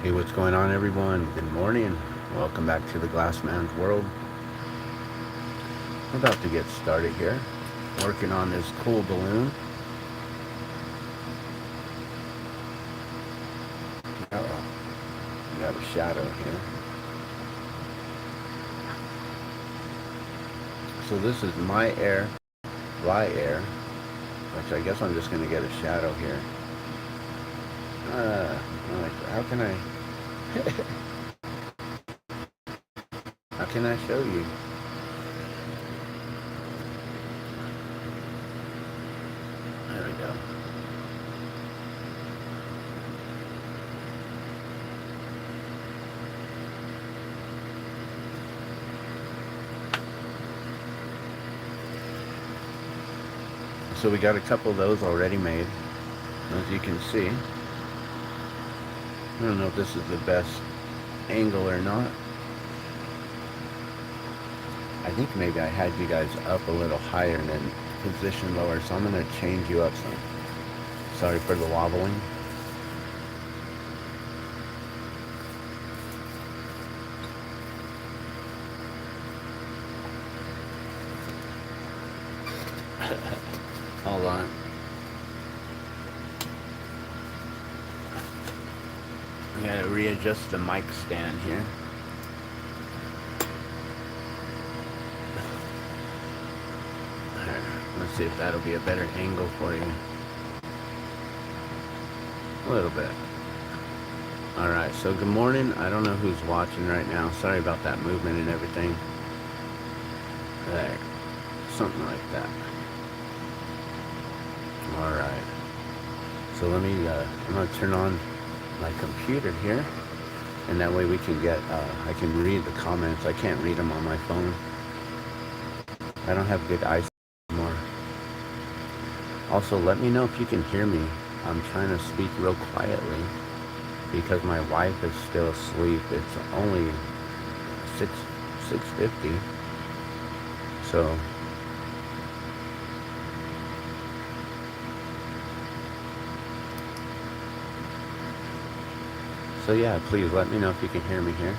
Hey, what's going on, everyone? Good morning. Welcome back to the Glassman's world. We're about to get started here. Working on this cool balloon. Uh-oh. We got a shadow here. So this is Myair, Flyair, which I guess I'm just going to get a shadow here. How can I... how can I show you? There we go. So we got a couple of those already made, as you can see. I don't know if this is the best angle or not. I think maybe I had you guys up a little higher and then position lower, so I'm going to change you up some. Sorry for the wobbling. Hold on. I gotta readjust the mic stand here. Let's see if that'll be a better angle for you. A little bit. Alright, so good morning. I don't know who's watching right now. Sorry about that movement and everything. There. Something like that. Alright. So let me, I'm going to turn on my computer here. And that way we can get, I can read the comments. I can't read them on my phone. I don't have good eyesight anymore. Also, let me know if you can hear me. I'm trying to speak real quietly because my wife is still asleep. It's only 6:50. So yeah, please let me know if you can hear me here.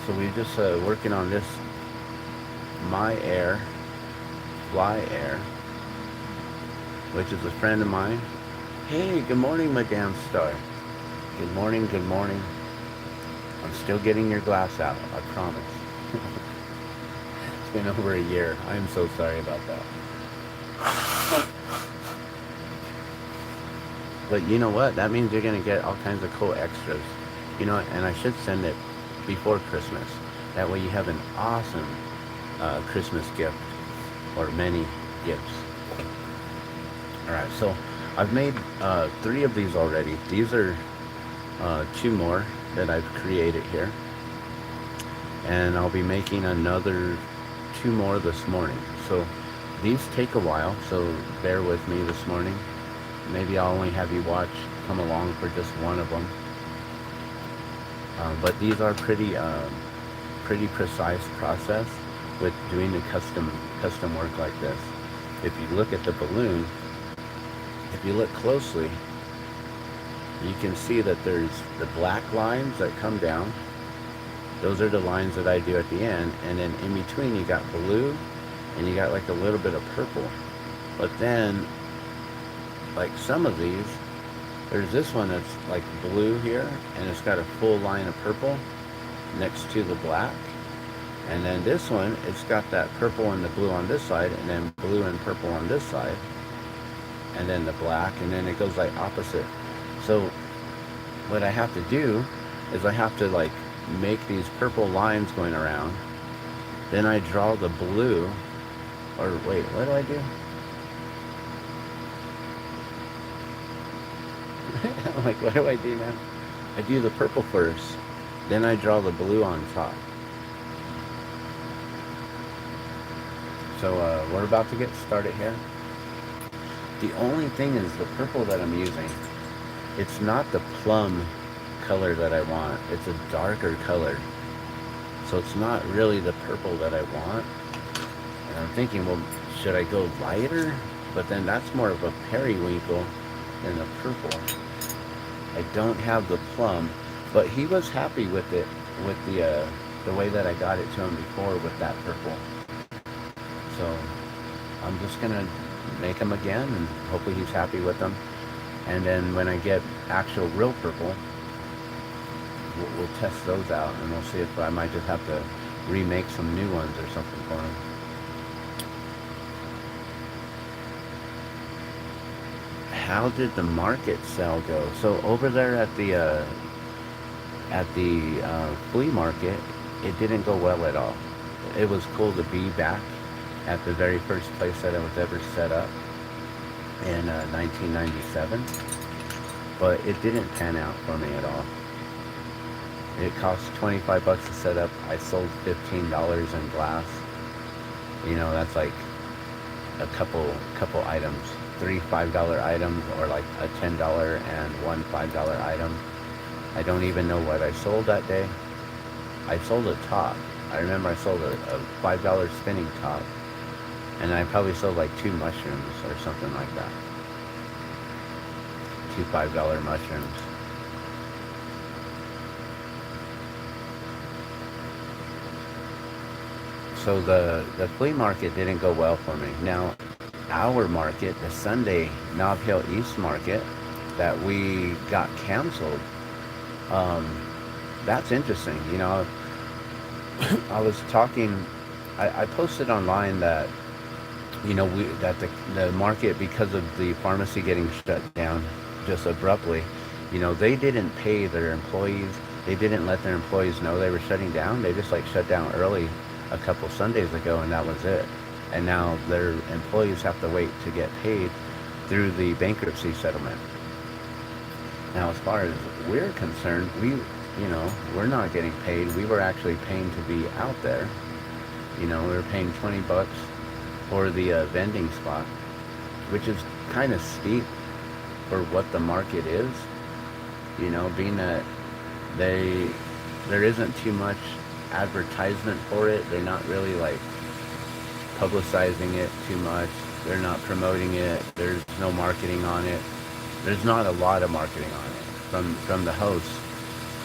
So we're just working on this Myair, Flyair, which is a friend of mine. Hey, good morning, Madame Star. Good morning, good morning. I'm still getting your glass out, I promise. It's been over a year. I am so sorry about that. But you know what? That means you're going to get all kinds of cool extras. You know, and I should send it before Christmas. That way you have an awesome Christmas gift, or many gifts. Alright, so I've made 3 of these already. These are 2 more that I've created here. And I'll be making another 2 more this morning. So these take a while, so bear with me this morning. Maybe I'll only have you come along for just one of them. But these are pretty precise process with doing the custom work like this. If you look at the balloon, if you look closely, you can see that there's the black lines that come down. Those are the lines that I do at the end, and then in between you got blue, and you got like a little bit of purple. But then, like some of these, there's this one that's like blue here, and it's got a full line of purple next to the black. And then this one, it's got that purple and the blue on this side, and then blue and purple on this side, and then the black, and then it goes like opposite. So what I have to do is I have to like make these purple lines going around. Then I draw the blue, or wait, what do I do? I'm like, what do I do now? I do the purple first, then I draw the blue on top. So we're about to get started here. The only thing is the purple that I'm using, it's not the plum color that I want. It's a darker color. So it's not really the purple that I want. I'm thinking, well, should I go lighter? But then that's more of a periwinkle than a purple. I don't have the plum, but he was happy with it, with the way that I got it to him before with that purple. So I'm just gonna make him again, and hopefully he's happy with them. And then when I get actual real purple, we'll test those out, and we'll see if I might just have to remake some new ones or something for him. How did the market sale go? So over there at the flea market, it didn't go well at all. It was cool to be back at the very first place that I was ever set up in 1997, but it didn't pan out for me at all. It cost 25 bucks to set up. I sold $15 in glass. You know, that's like a couple items, 3 $5 items, or like a $10 and one $5 item. I don't even know what I sold that day. I sold a top. I remember I sold a $5 spinning top, and I probably sold like 2 mushrooms or something like that. 2 $5 mushrooms. So the flea market didn't go well for me. Now, our market, the Sunday Nob Hill East market that we got canceled, that's interesting. You know, I was talking, I posted online that, you know, that the market, because of the pharmacy getting shut down just abruptly, you know, they didn't pay their employees. They didn't let their employees know they were shutting down. They just like shut down early a couple Sundays ago, and that was it. And now their employees have to wait to get paid through the bankruptcy settlement. Now, as far as we're concerned, we're not getting paid. We were actually paying to be out there. You know, we were paying 20 bucks for the vending spot, which is kind of steep for what the market is. You know, being that there isn't too much advertisement for it. They're not really like publicizing it too much. They're not promoting it. There's no marketing on it. There's not a lot of marketing on it from the hosts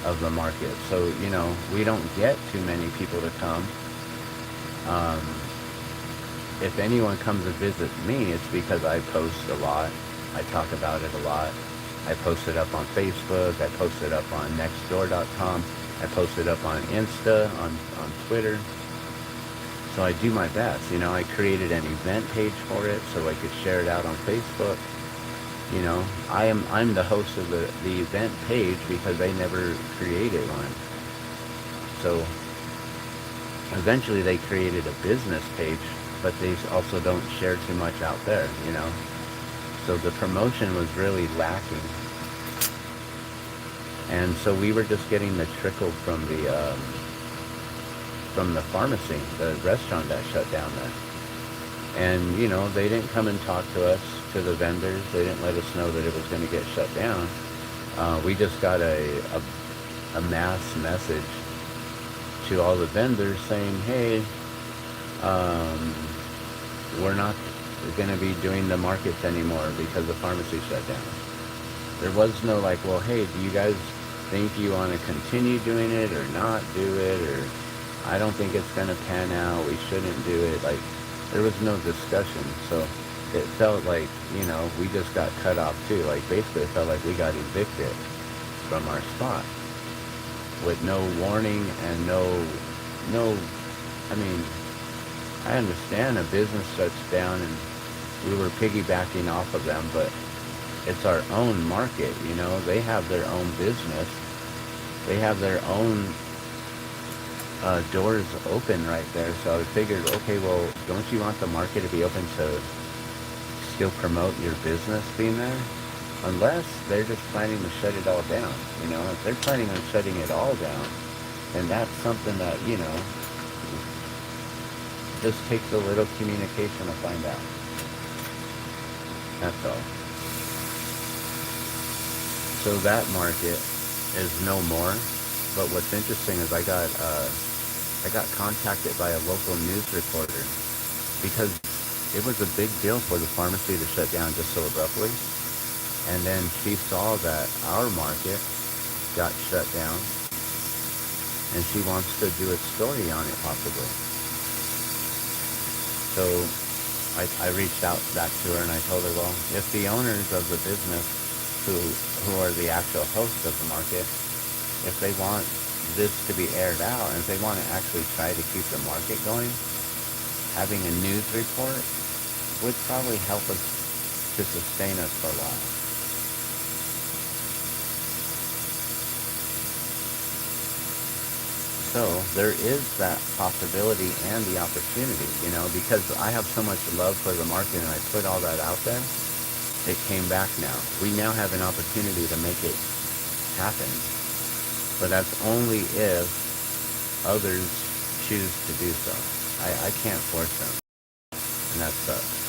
of the market. So, you know, we don't get too many people to come. If anyone comes to visit me, it's because I post a lot. I talk about it a lot. I post it up on Facebook. I post it up on nextdoor.com. I post it up on Insta, on Twitter. So I do my best. You know, I created an event page for it so I could share it out on Facebook. You know, I'm the host of the event page because they never created one. So eventually they created a business page, but they also don't share too much out there, you know. So the promotion was really lacking. And so we were just getting the trickle from the pharmacy, the restaurant that shut down there. And, you know, they didn't come and talk to us, to the vendors. They didn't let us know that it was going to get shut down. We just got a mass message to all the vendors saying, hey, we're not going to be doing the markets anymore because the pharmacy shut down. There was no like, well, hey, do you guys think you want to continue doing it or not do it? Or I don't think it's going to pan out. We shouldn't do it. Like, there was no discussion. So it felt like, you know, we just got cut off too. Like, basically it felt like we got evicted from our spot with no warning and no, I mean, I understand a business shuts down and we were piggybacking off of them, but it's our own market, you know. They have their own business. They have their own doors open right there. So I figured, okay, well, don't you want the market to be open to still promote your business being there? Unless they're just planning to shut it all down, you know. If they're planning on shutting it all down, then that's something that, you know, just takes a little communication to find out. That's all. So that market is no more. But what's interesting is I got contacted by a local news reporter, because it was a big deal for the pharmacy to shut down just so abruptly. And then she saw that our market got shut down, and she wants to do a story on it possibly. So I reached out back to her and I told her, well, if the owners of the business who are the actual hosts of the market, if they want this to be aired out and if they want to actually try to keep the market going, having a news report would probably help us to sustain us for a while. So there is that possibility and the opportunity, because I have so much love for the market and I put all that out there. It came back now. We now have an opportunity to make it happen. But that's only if others choose to do so. I can't force them. And that sucks.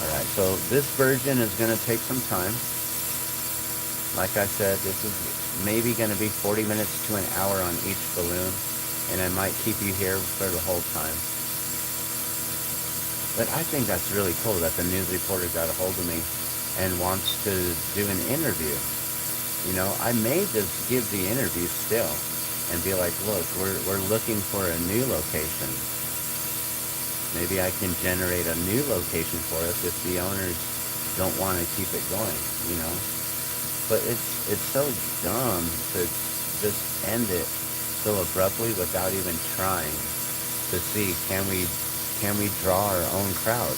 Alright, so this version is going to take some time. Like I said, this is maybe going to be 40 minutes to an hour on each balloon, and I might keep you here for the whole time. But I think that's really cool that the news reporter got a hold of me and wants to do an interview. I may just give the interview still and be like, look, we're looking for a new location. Maybe I can generate a new location for us if the owners don't want to keep it going, But it's so dumb to just end it so abruptly without even trying to see, can we draw our own crowd?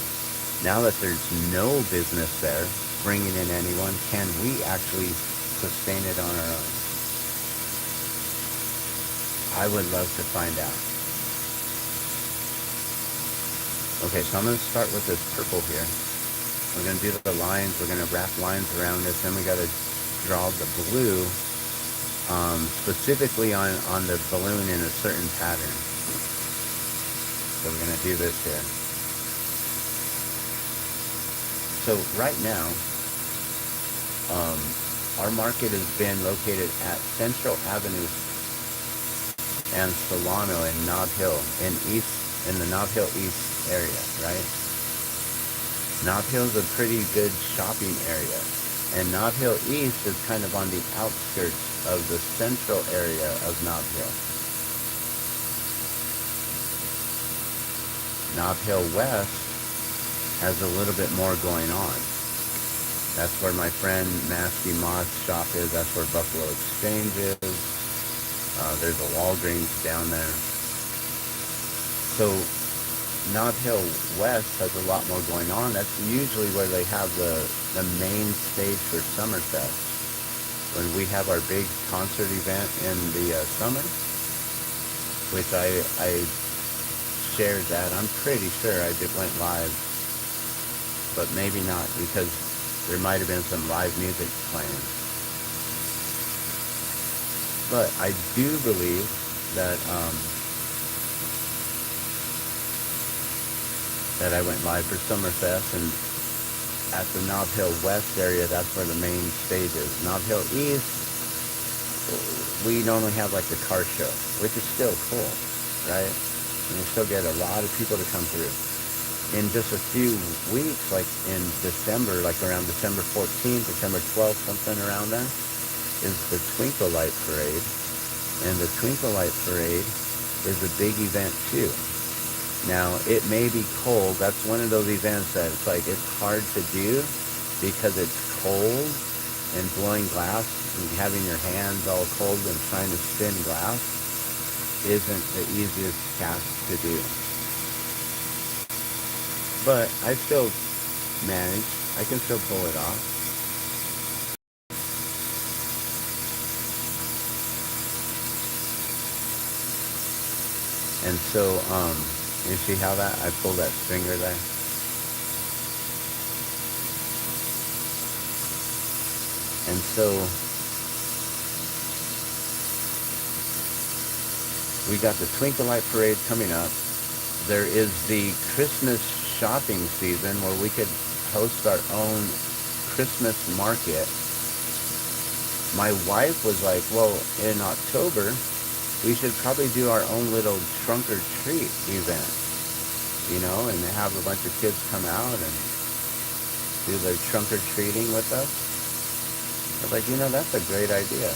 Now that there's no business there bringing in anyone, can we actually sustain it on our own? I would love to find out. Okay, so I'm going to start with this purple here. We're going to do the lines. We're going to wrap lines around this. Then we got to draw the blue specifically on the balloon in a certain pattern. So we're going to do this here. So right now, our market has been located at Central Avenue and Solano in Nob Hill in the Nob Hill East area, right? Nob Hill is a pretty good shopping area, and Nob Hill East is kind of on the outskirts of the central area of Nob Hill. Nob Hill West has a little bit more going on. That's where my friend Nasty Moth's shop is. That's where Buffalo Exchange is. There's a Walgreens down there. So Nob Hill West has a lot more going on. That's usually where they have the main stage for Summerfest. When we have our big concert event in the summer, which I shared that. I'm pretty sure I went live, but maybe not, because there might have been some live music playing. But I do believe that that I went live for Summerfest, and at the Nob Hill West area, that's where the main stage is. Nob Hill East, we normally have like the car show, which is still cool, right? And we still get a lot of people to come through. In just a few weeks, like in December, like around December 14th, December 12th, something around there, is the Twinkle Light Parade. And the Twinkle Light Parade is a big event too. Now, it may be cold. That's one of those events that it's hard to do because it's cold, and blowing glass and having your hands all cold and trying to spin glass isn't the easiest task to do. But I still manage. I can still pull it off. And so, you see how I pulled that stringer there? And so, we got the Twinkle Light Parade coming up. There is the Christmas shopping season where we could host our own Christmas market. My wife was like, well, in October, we should probably do our own little trunk or treat event, you know, and have a bunch of kids come out and do their trunk or treating with us. I was like, you know, that's a great idea.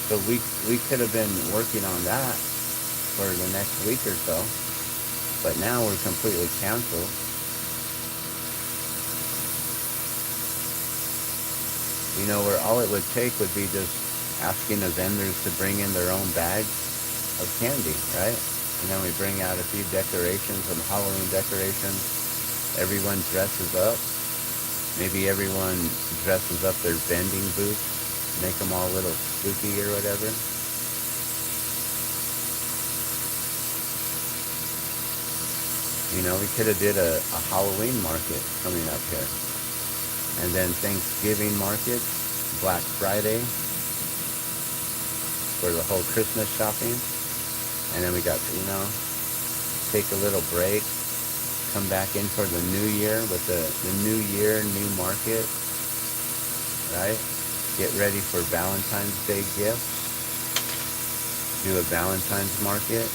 So we could have been working on that for the next week or so, but now we're completely canceled. You know, where all it would take would be just asking the vendors to bring in their own bags of candy, right? And then we bring out a few decorations, some Halloween decorations. Everyone dresses up. Maybe everyone dresses up their vending booths, make them all a little spooky or whatever. You know, we could have did a Halloween market coming up here. And then Thanksgiving market, Black Friday for the whole Christmas shopping. And then we got to, you know, take a little break, come back in for the new year with the new year, new market, right? Get ready for Valentine's Day gifts. Do a Valentine's market.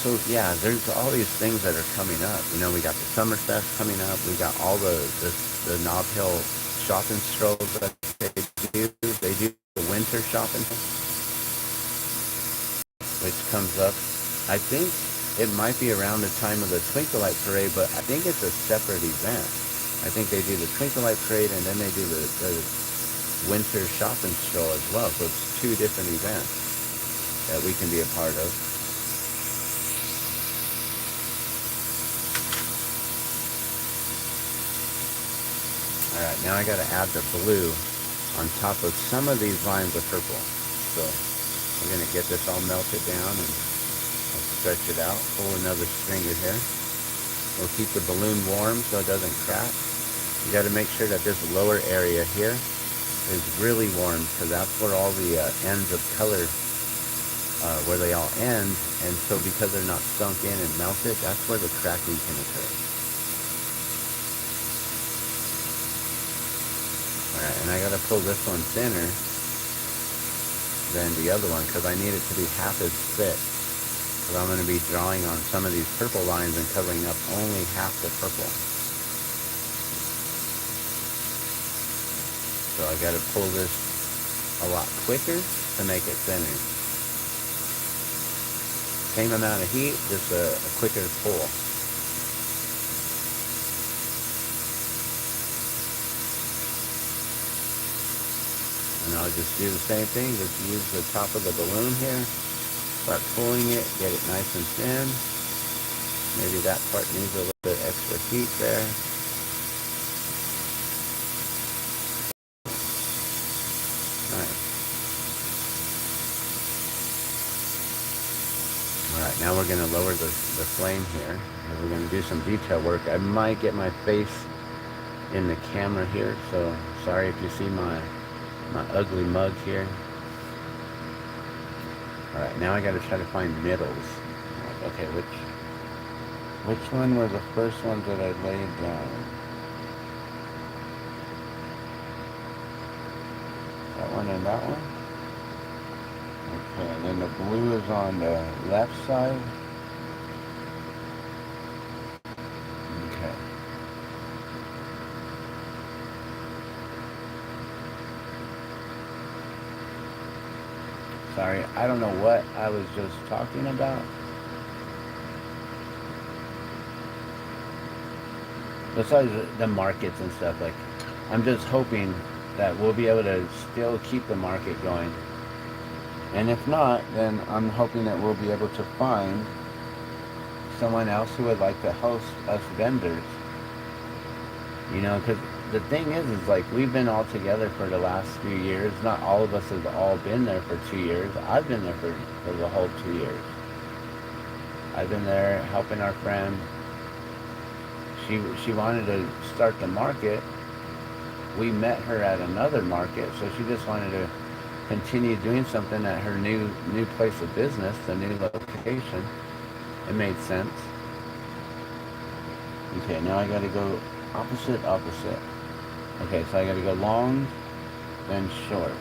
So yeah, there's all these things that are coming up. You know, we got the Summer Fest coming up. We got all the Nob Hill shopping strolls that they do. They do the winter shopping, which comes up. I think it might be around the time of the Twinkle Light Parade, but I think it's a separate event. I think they do the Twinkle Light Parade and then they do the winter shopping stroll as well. So it's two different events that we can be a part of. Alright, now I gotta add the blue on top of some of these lines of purple. So we're gonna get this all melted down and I'll stretch it out. Pull another stringer here. We'll keep the balloon warm so it doesn't crack. You gotta make sure that this lower area here is really warm because that's where all the ends of color, where they all end. And so because they're not sunk in and melted, that's where the cracking can occur. Alright, and I gotta pull this one thinner than the other one because I need it to be half as thick. Because I'm going to be drawing on some of these purple lines and covering up only half the purple. So I gotta pull this a lot quicker to make it thinner. Same amount of heat, just a quicker pull. And I'll just do the same thing, just use the top of the balloon here, start pulling it, get it nice and thin. Maybe that part needs a little bit extra heat there. Nice. Alright, now we're going to lower the flame here. And we're going to do some detail work. I might get my face in the camera here, so sorry if you see my ugly mug here. Alright, now I gotta try to find middles. Okay, which one were the first ones that I laid down? That one and that one? Okay, and then the blue is on the left side. Okay. Sorry, I don't know what I was just talking about. Besides the markets and stuff, like, I'm just hoping that we'll be able to still keep the market going. And if not, then I'm hoping that we'll be able to find someone else who would like to host us vendors. You know, because the thing is like, we've been all together for the last few years. Not all of us have all been there for 2 years. I've been there for the whole 2 years. I've been there helping our friend. She wanted to start the market. We met her at another market, so she just wanted to continue doing something at her new place of business, the new location. It made sense. Okay, now I gotta go opposite. Okay, so I gotta go long, then short.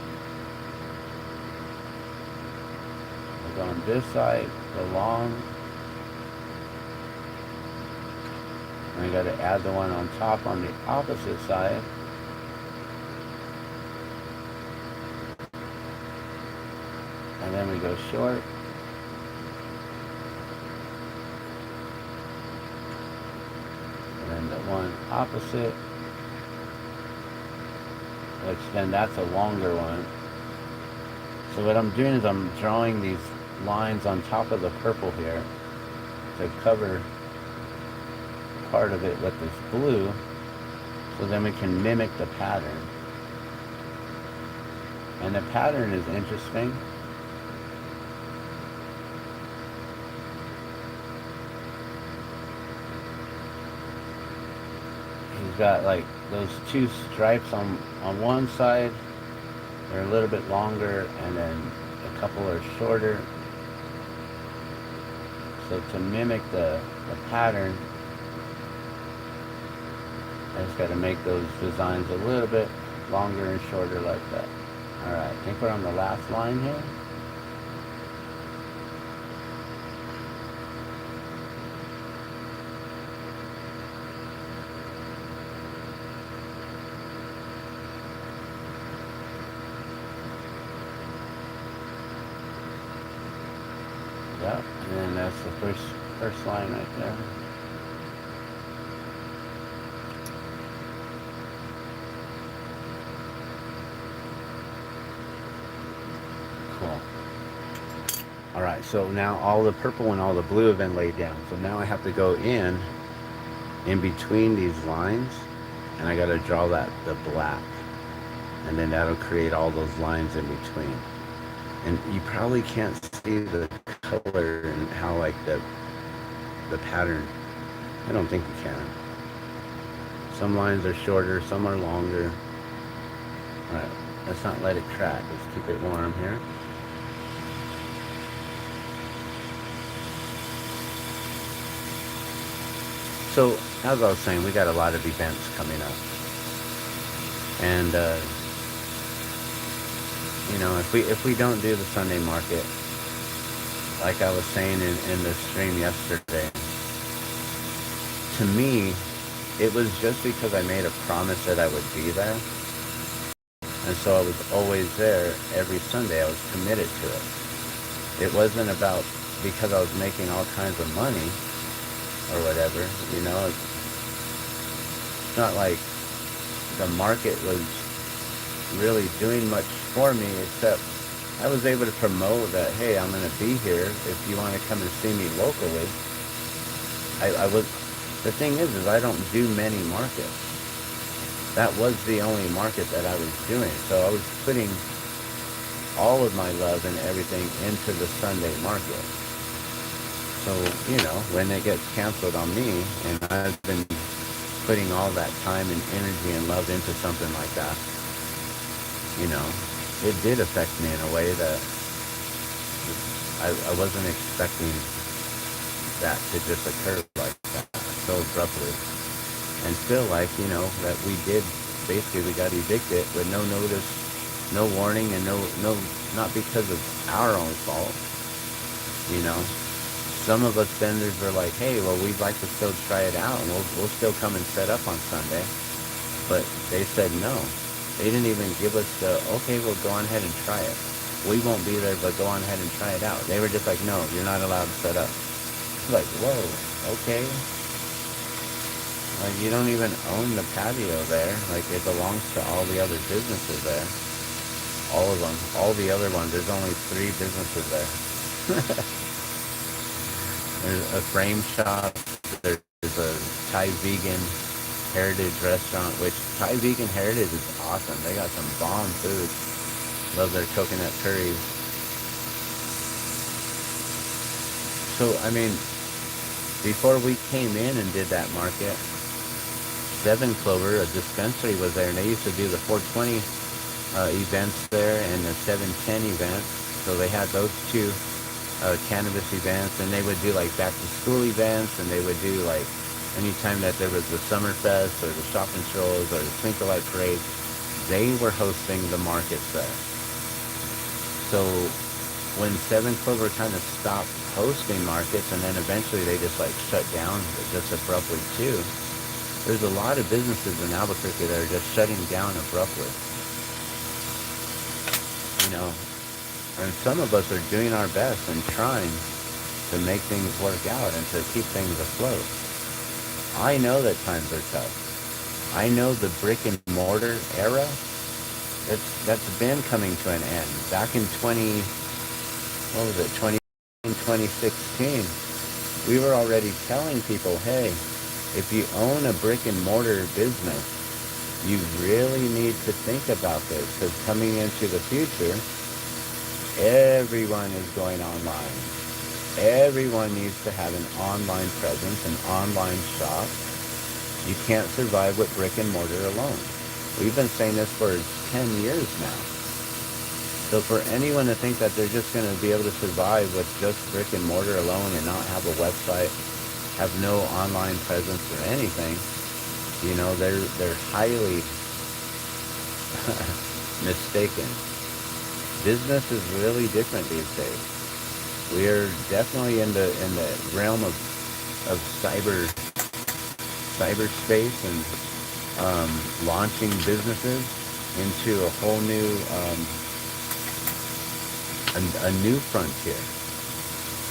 I go on this side, go long. And I gotta add the one on top on the opposite side. And then we go short. And then the one opposite, which then that's a longer one. So what I'm doing is I'm drawing these lines on top of the purple here to cover part of it with this blue, so then we can mimic the pattern. And the pattern is interesting. He's got like those two stripes on one side. They're a little bit longer, and then a couple are shorter. So to mimic the pattern, I just got to make those designs a little bit longer and shorter like that. Alright, I think we're on the last line here. Yep, and then that's the first line right there. Cool. Alright, so now all the purple and all the blue have been laid down. So now I have to go in between these lines, and I got to draw the black. And then that'll create all those lines in between. And you probably can't see the color and how like the pattern. I don't think you can. Some lines are shorter, some are longer. Alright, let's not let it crack. Let's keep it warm here. So, as I was saying, we got a lot of events coming up. And you know, if we don't do the Sunday market, like I was saying in the stream yesterday, to me, it was just because I made a promise that I would be there. And so I was always there every Sunday. I was committed to it. It wasn't about because I was making all kinds of money or whatever, you know. It's not like the market was really doing much for me, except I was able to promote that, hey, I'm going to be here if you want to come and see me locally. The thing is I don't do many markets. That was the only market that I was doing. So I was putting all of my love and everything into the Sunday market. So, you know, when it gets canceled on me, and I've been putting all that time and energy and love into something like that, you know, it did affect me in a way that I wasn't expecting that to just occur like that so abruptly. And feel like, you know, that we got evicted with no notice, no warning, and no, not because of our own fault, you know. Some of us vendors were like, hey, well, we'd like to still try it out, and we'll still come and set up on Sunday. But they said no. They didn't even give us the, okay, well, go on ahead and try it. We won't be there, but go on ahead and try it out. They were just like, no, you're not allowed to set up. Like, whoa, okay. Like, you don't even own the patio there. Like, it belongs to all the other businesses there. All of them. All the other ones. There's only 3 businesses there. There's a frame shop. There's a Thai vegan heritage restaurant, which Thai vegan heritage is awesome. They got some bomb food. Love their coconut curries. So, I mean, before we came in and did that market, 7 Clover, a dispensary, was there, and they used to do the 420 events there and the 710 event. So they had those two cannabis events, and they would do like back to school events, and they would do like anytime that there was the summer fest or the shopping strolls or the twinkle light parade, they were hosting the markets there. So when Seven Clover kind of stopped hosting markets, and then eventually they just like shut down just abruptly too, there's a lot of businesses in Albuquerque that are just shutting down abruptly. You know, and some of us are doing our best and trying to make things work out and to keep things afloat. I know that times are tough. I know the brick and mortar era, that's been coming to an end. Back in 2016, we were already telling people, hey, if you own a brick and mortar business, you really need to think about this, because coming into the future, everyone is going online. Everyone needs to have an online presence, an online shop. You can't survive with brick and mortar alone. We've been saying this for 10 years now. So for anyone to think that they're just going to be able to survive with just brick and mortar alone and not have a website, have no online presence or anything, you know, they're highly mistaken. Business is really different these days. We are definitely in the realm of cyberspace and launching businesses into a whole new a new frontier.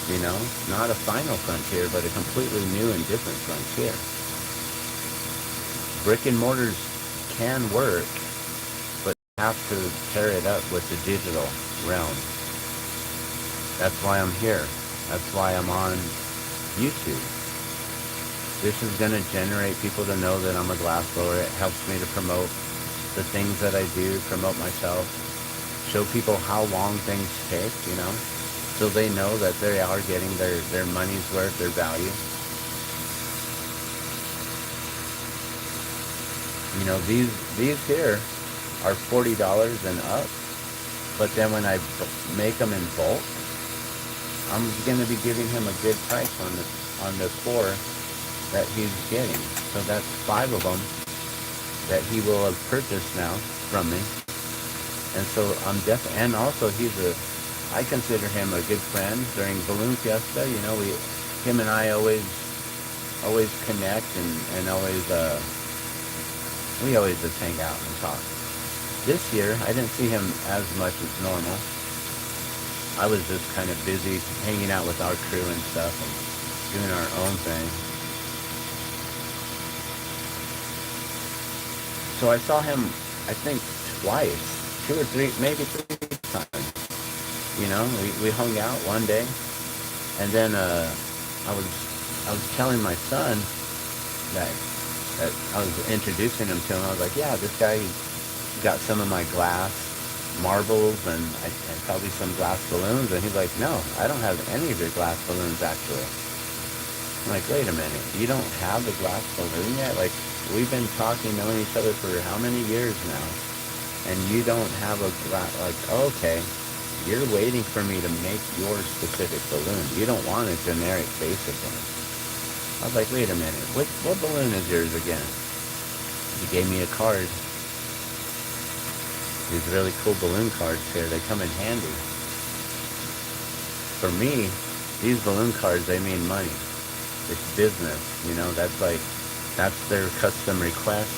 You know, not a final frontier, but a completely new and different frontier. Brick and mortars can work, but you have to pair it up with the digital realm. That's why I'm here. That's why I'm on YouTube. This is going to generate people to know that I'm a glass blower. It helps me to promote the things that I do, promote myself, show people how long things take, you know, so they know that they are getting their money's worth, their value. You know, these here are $40 and up, but then when I make them in bulk, I'm going to be giving him a good price on the 4 that he's getting. So that's 5 of them that he will have purchased now from me. And so I'm definitely, and also I consider him a good friend during Balloon Fiesta. You know, him and I always connect and always, we always just hang out and talk. This year, I didn't see him as much as normal. I was just kind of busy hanging out with our crew and stuff and doing our own thing. So I saw him, I think, twice, 2 or 3, maybe 3 times. You know, we hung out one day, and then I was telling my son that I was introducing him to him. I was like, yeah, this guy got some of my glass marbles and probably some glass balloons. And he's like, no, I don't have any of your glass balloons, actually. I'm like, wait a minute, you don't have the glass balloon yet? Like, we've been talking, knowing each other for how many years now, and you don't have a glass, like, okay, you're waiting for me to make your specific balloon. You don't want a generic basic one. I was like, wait a minute, what balloon is yours again? He gave me a card. These really cool balloon cards here, they come in handy. For me, these balloon cards, they mean money. It's business, you know, that's their custom request.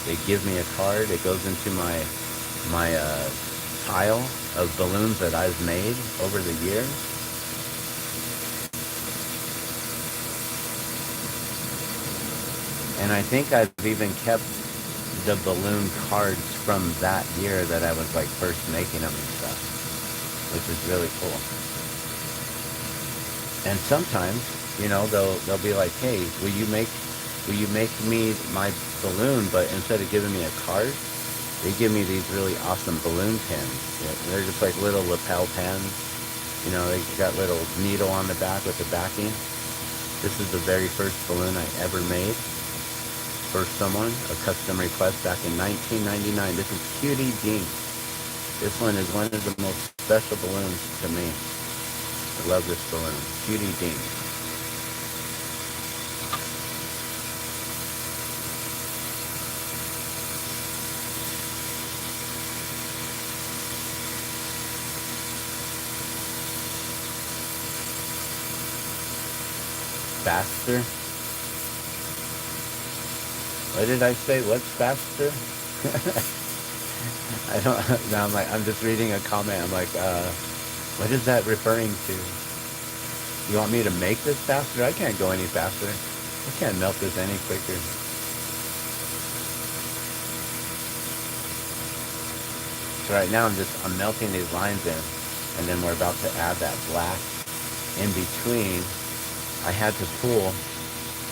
They give me a card, it goes into my pile of balloons that I've made over the years. And I think I've even kept the balloon cards from that year that I was like first making them and stuff, which is really cool. And sometimes, you know, they'll be like, hey, will you make me my balloon, but instead of giving me a card, they give me these really awesome balloon pins. They're just like little lapel pins. You know, they got little needle on the back with the backing. This is the very first balloon I ever made. for someone, a custom request back in 1999. This is Cutie Dink. This one is one of the most special balloons to me. I love this balloon, Cutie Dink. Faster? What did I say? What's faster? I don't, now I'm just reading a comment. I'm like, what is that referring to? You want me to make this faster? I can't go any faster. I can't melt this any quicker. So right now I'm melting these lines in, and then we're about to add that black in between. I had to pull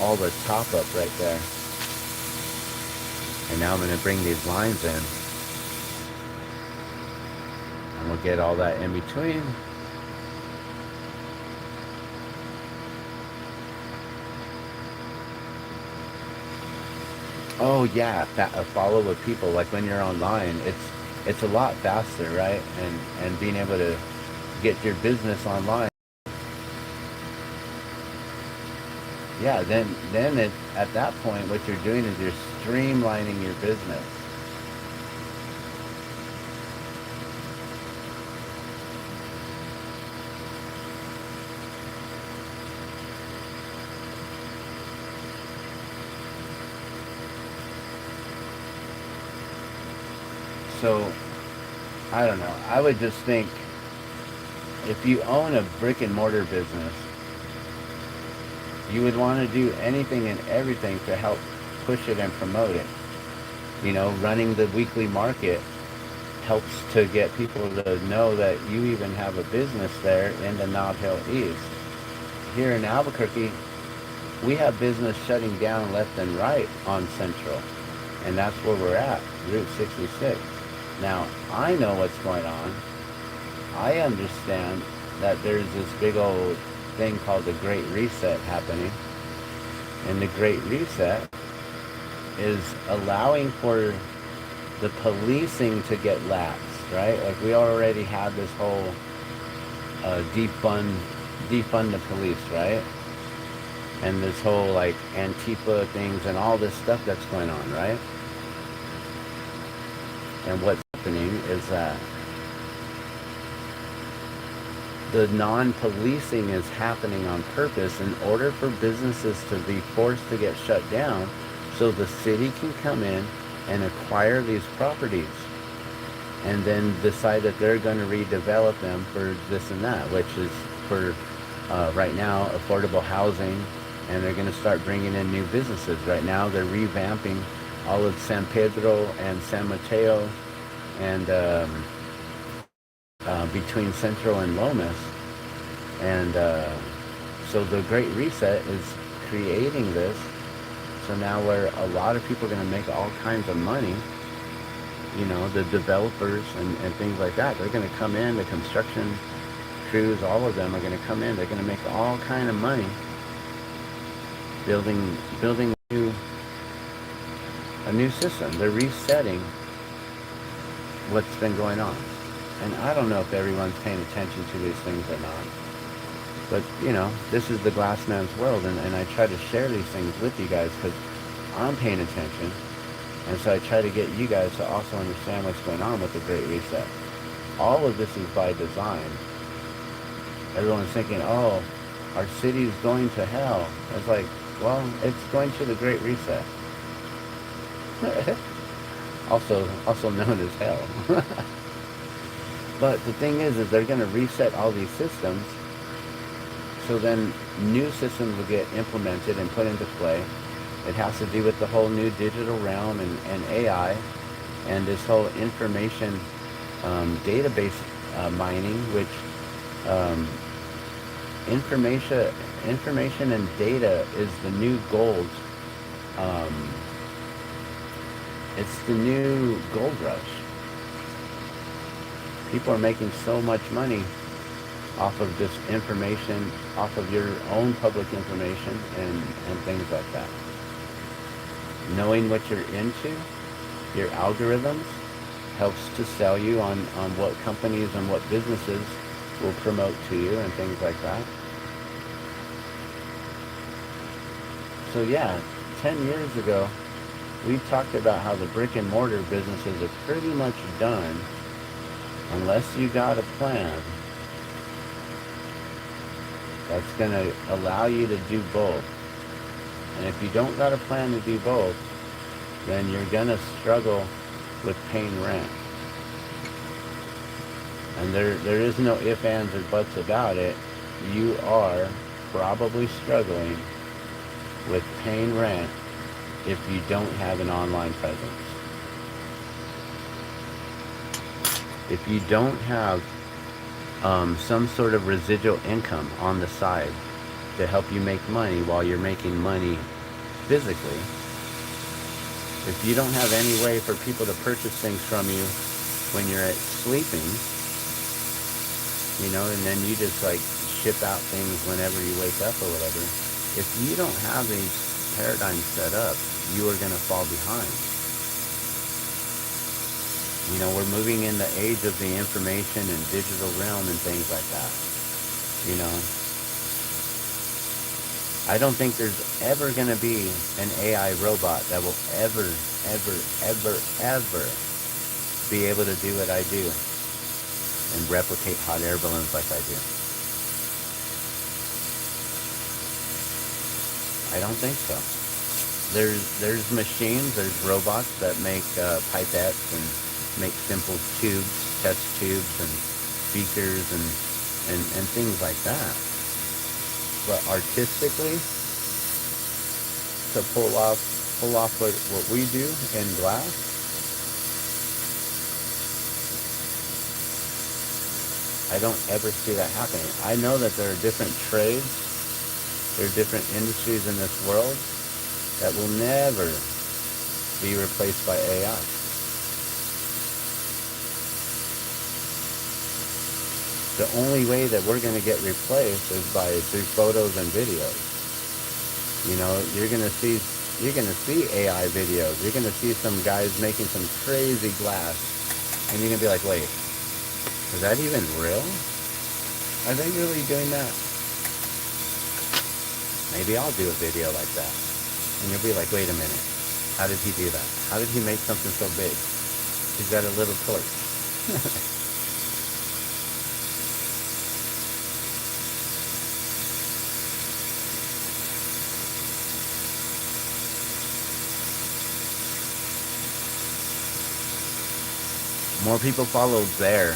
all the top up right there. And now I'm going to bring these lines in. And we'll get all that in between. Oh yeah, follow with people. Like when you're online, it's a lot faster, right? And being able to get your business online. Yeah, then at that point, what you're doing is you're streamlining your business. So, I don't know. I would just think, if you own a brick and mortar business, you would want to do anything and everything to help push it and promote it. You know, running the weekly market helps to get people to know that you even have a business there in the Nob Hill East. Here in Albuquerque, we have business shutting down left and right on Central. And that's where we're at, Route 66. Now, I know what's going on. I understand that there's this big old thing called the Great Reset happening. And the Great Reset is allowing for the policing to get lax, right? Like we already had this whole defund the police, right? And this whole like Antifa things and all this stuff that's going on, right? And what's happening is that the non-policing is happening on purpose in order for businesses to be forced to get shut down so the city can come in and acquire these properties and then decide that they're going to redevelop them for this and that, which is for right now affordable housing, and they're going to start bringing in new businesses. Right now they're revamping all of San Pedro and San Mateo and between Central and Lomas. And so the Great Reset is creating this. So now where a lot of people are going to make all kinds of money, you know, the developers and things like that, they're going to come in, the construction crews, all of them are going to come in, they're going to make all kind of money building a new system. They're resetting what's been going on. And I don't know if everyone's paying attention to these things or not. But, you know, this is the Glassman's world, and I try to share these things with you guys because I'm paying attention. And so I try to get you guys to also understand what's going on with the Great Reset. All of this is by design. Everyone's thinking, oh, our city's going to hell. It's like, well, it's going to the Great Reset. also known as hell. But the thing is they're going to reset all these systems. So then new systems will get implemented and put into play. It has to do with the whole new digital realm and AI and this whole information database mining, which information and data is the new gold. It's the new gold rush. People are making so much money off of this information, off of your own public information and things like that. Knowing what you're into, your algorithms, helps to sell you on what companies and what businesses will promote to you and things like that. So yeah, 10 years ago, we talked about how the brick and mortar businesses are pretty much done unless you got a plan that's going to allow you to do both. And if you don't got a plan to do both, then you're going to struggle with paying rent. And there is no ifs, ands, or buts about it. You are probably struggling with paying rent if you don't have an online presence. If you don't have some sort of residual income on the side to help you make money while you're making money physically, if you don't have any way for people to purchase things from you when you're sleeping, and then you just like ship out things whenever you wake up or whatever, if you don't have these paradigms set up, you are going to fall behind. We're moving in the age of the information and digital realm and things like that. I don't think there's ever going to be an AI robot that will ever be able to do what I do and replicate hot air balloons like I do. I don't think so. There's machines, there's robots that make pipettes and make simple tubes, test tubes and speakers and things like that. But artistically, to pull off what we do in glass, I don't ever see that happening. I know that there are different trades, there are different industries in this world that will never be replaced by AI. The only way that we're going to get replaced is through photos and videos. You're going to see AI videos. You're going to see some guys making some crazy glass, and you're going to be like, wait, is that even real? Are they really doing that? Maybe I'll do a video like that. And you'll be like, wait a minute, how did he do that? How did he make something so big? He's got a little torch. More people follow where.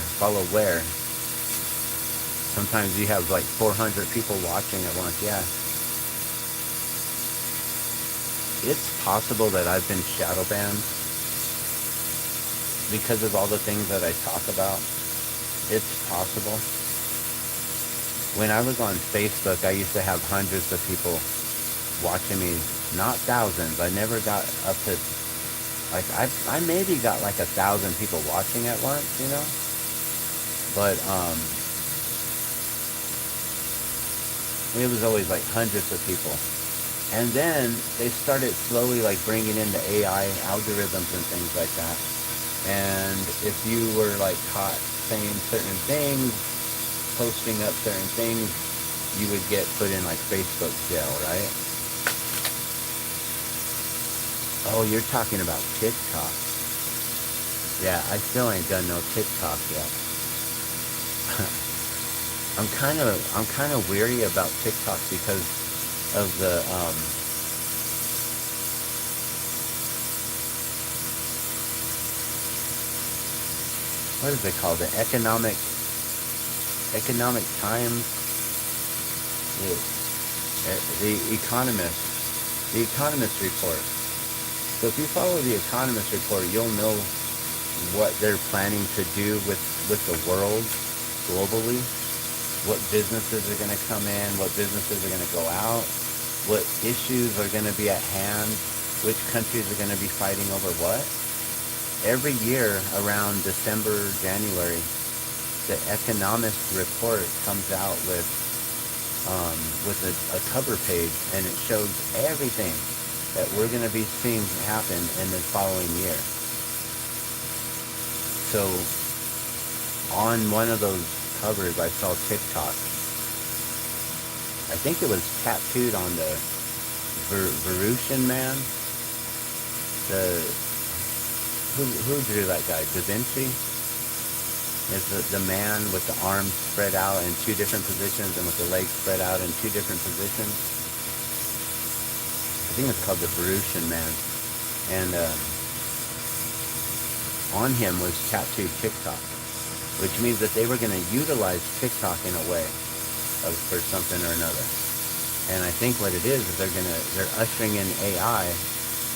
Sometimes you have like 400 people watching at once. Yeah. It's possible that I've been shadow banned because of all the things that I talk about. It's possible. When I was on Facebook, I used to have hundreds of people watching me, not thousands. I never got up to, like, I maybe got like 1,000 people watching at once, but it was always like hundreds of people. And then they started slowly like bringing in the AI algorithms and things like that. And if you were like caught saying certain things, posting up certain things, you would get put in like Facebook jail, right? Oh, you're talking about TikTok. Yeah, I still ain't done no TikTok yet. I'm kind of weary about TikTok because of the what is it called? The economic times, the economist report. So if you follow the economist report, you'll know what they're planning to do with the world globally. What businesses are going to come in, what businesses are going to go out, what issues are going to be at hand, which countries are going to be fighting over what. Every year around December, January, the economist report comes out with a cover page, and it shows everything that we're going to be seeing happen in the following year. So on one of those covers, I saw TikTok. I think it was tattooed on the Verusian man. Who drew that guy? Da Vinci? Is the man with the arms spread out in two different positions and with the legs spread out in two different positions. I think it's called the Verusian man. And on him was tattooed TikTok, which means that they were going to utilize TikTok in a way for something or another. And I think what it is they're ushering in AI,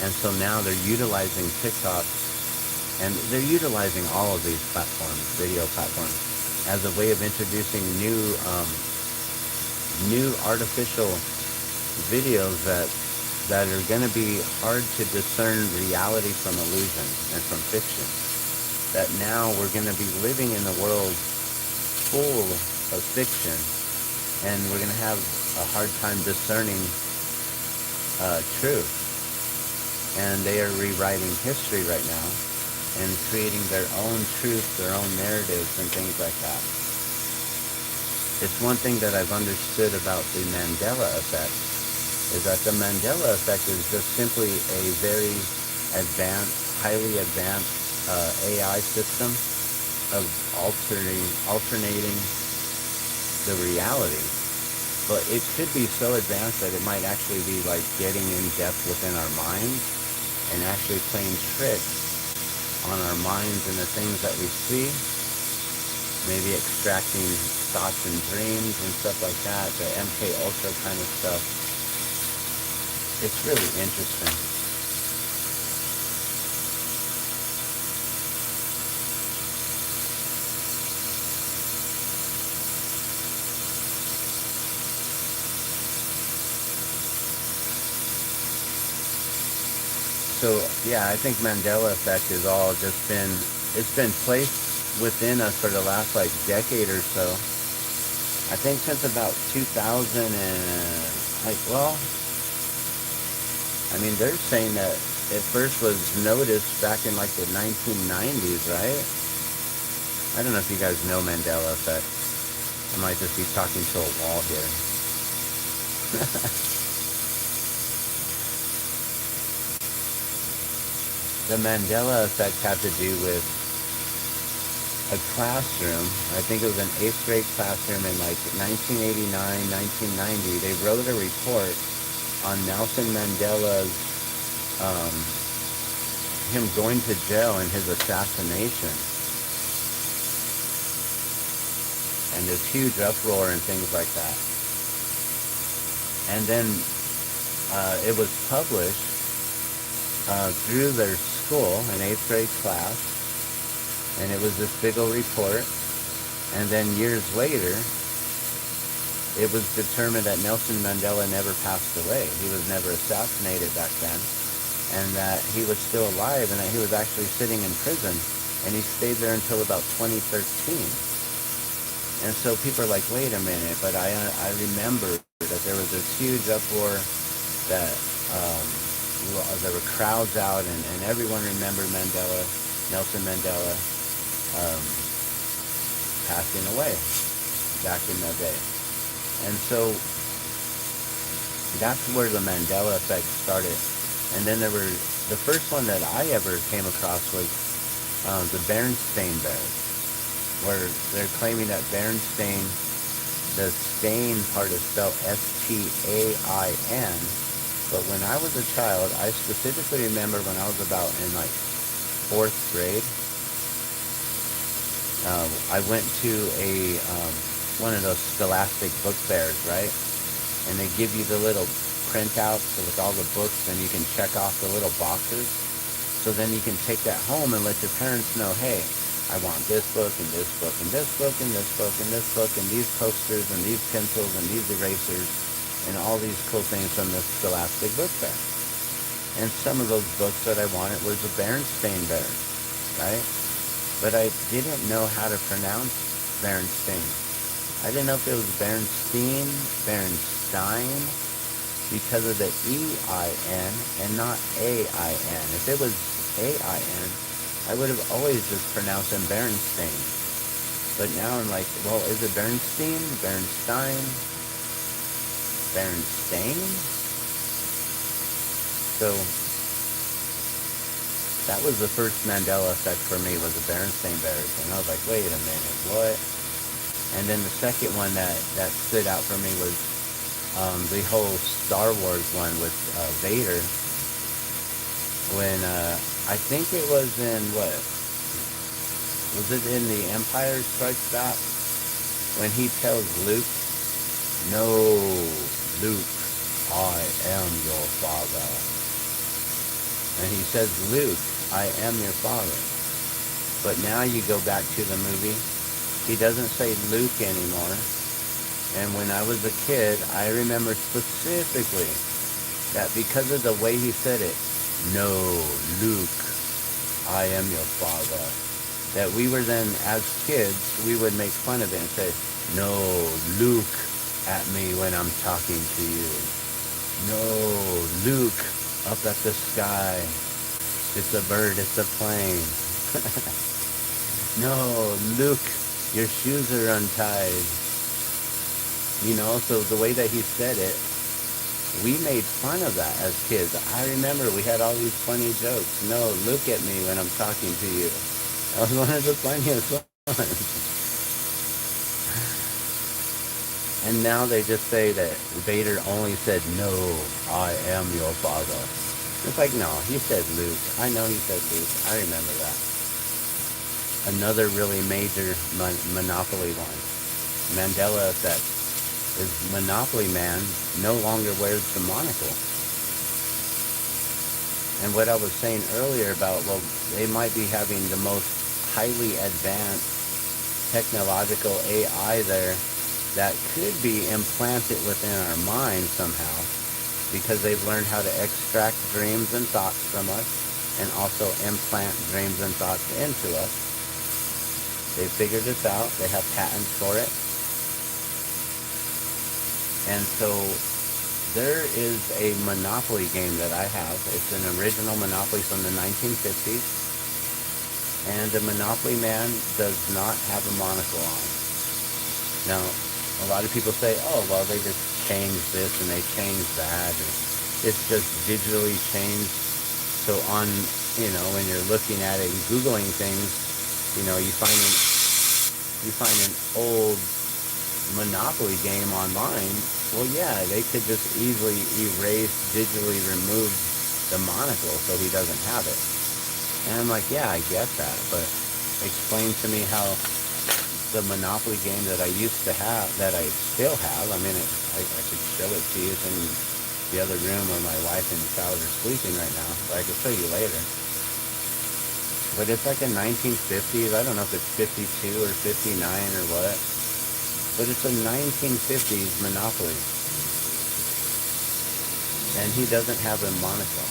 and so now they're utilizing TikTok, and they're utilizing all of these platforms, video platforms, as a way of introducing new artificial videos that are going to be hard to discern reality from illusion and from fiction. That now we're going to be living in a world full of fiction, and we're going to have a hard time discerning truth. And they are rewriting history right now and creating their own truth, their own narratives, and things like that. It's one thing that I've understood about the Mandela effect, is that the Mandela effect is just simply a very advanced, highly advanced AI system of alternating the reality. But it could be so advanced that it might actually be like getting in depth within our minds and actually playing tricks on our minds and the things that we see, maybe extracting thoughts and dreams and stuff like that, the MK Ultra kind of stuff. It's really interesting. So yeah, I think Mandela effect is all just it's been placed within us for the last like decade or so. I think since about 2000 and I mean, they're saying that it first was noticed back in like the 1990s, right? I don't know if you guys know Mandela effect. I might just be talking to a wall here. The Mandela effect had to do with a classroom. I think it was an 8th grade classroom in like 1989, 1990. They wrote a report on Nelson Mandela's, him going to jail and his assassination. And this huge uproar and things like that. And then it was published through their school, an 8th grade class, and it was this big old report. And then years later, it was determined that Nelson Mandela never passed away. He was never assassinated back then, and that he was still alive, and that he was actually sitting in prison, and he stayed there until about 2013. And so people are like, wait a minute, but I remember that there was this huge uproar, that there were crowds out, and everyone remembered Nelson Mandela passing away back in the day. And so that's where the Mandela effect started. And then the first one that I ever came across was the Berenstain Bears, where they're claiming that Berenstain, the stain part is spelled S-T-A-I-N. But when I was a child, I specifically remember when I was about in like 4th grade, I went to one of those scholastic book fairs, right? And they give you the little printouts with all the books, and you can check off the little boxes. So then you can take that home and let your parents know, hey, I want this book and this book and this book and this book and this book and these posters and these pencils and these erasers and all these cool things from the Scholastic Book Fair. And some of those books that I wanted was the Berenstain Bears, right? But I didn't know how to pronounce Berenstain. I didn't know if it was Berenstein, Berenstein. because of the E-I-N and not A-I-N. If it was A-I-N, I would have always just pronounced him Berenstain. But now I'm like, well, is it Bernstein? Bernstein? Berenstain? So that was the first Mandela effect for me, was the Berenstain Bears. And I was like, wait a minute, what? And then the second one that stood out for me was the whole Star Wars one with Vader. When I think it was in what? Was it in The Empire Strikes Back? When he tells Luke, "No, Luke, I am your father." And he says, "Luke, I am your father." But now you go back to the movie, he doesn't say Luke anymore. And when I was a kid, I remember specifically that because of the way he said it, "No, Luke, I am your father," that we were then, as kids, we would make fun of it and say, "No, Luke at me when I'm talking to you. No, Luke up at the sky. It's a bird, it's a plane." "No, Luke, your shoes are untied." You know, so the way that he said it, we made fun of that as kids. I remember we had all these funny jokes. "No, look at me when I'm talking to you." That was one of the funniest ones. And now they just say that Vader only said, "No, I am your father." It's like, no, he said Luke. I know he said Luke. I remember that. Another really major Monopoly one. Mandela effect is Monopoly Man no longer wears the monocle. And what I was saying earlier about, well, they might be having the most highly advanced technological AI there that could be implanted within our mind somehow, because they've learned how to extract dreams and thoughts from us and also implant dreams and thoughts into us. They figured this out. They have patents for it. And so there is a Monopoly game that I have. It's an original Monopoly from the 1950s. And the Monopoly Man does not have a monocle on. Now, a lot of people say, oh, well, they just changed this and they changed that. Or it's just digitally changed. So on, you know, when you're looking at it and Googling things, you know, you find an old Monopoly game online. Well, yeah, they could just easily erase, digitally remove the monocle so he doesn't have it. And I'm like, yeah, I get that, but explain to me how the Monopoly game that I used to have, that I still have, I mean, I could show it to you. It's in the other room where my wife and child are sleeping right now, but I could show you later. But it's like a 1950s, I don't know if it's 52 or 59 or what, but it's a 1950s Monopoly. And he doesn't have a monocle.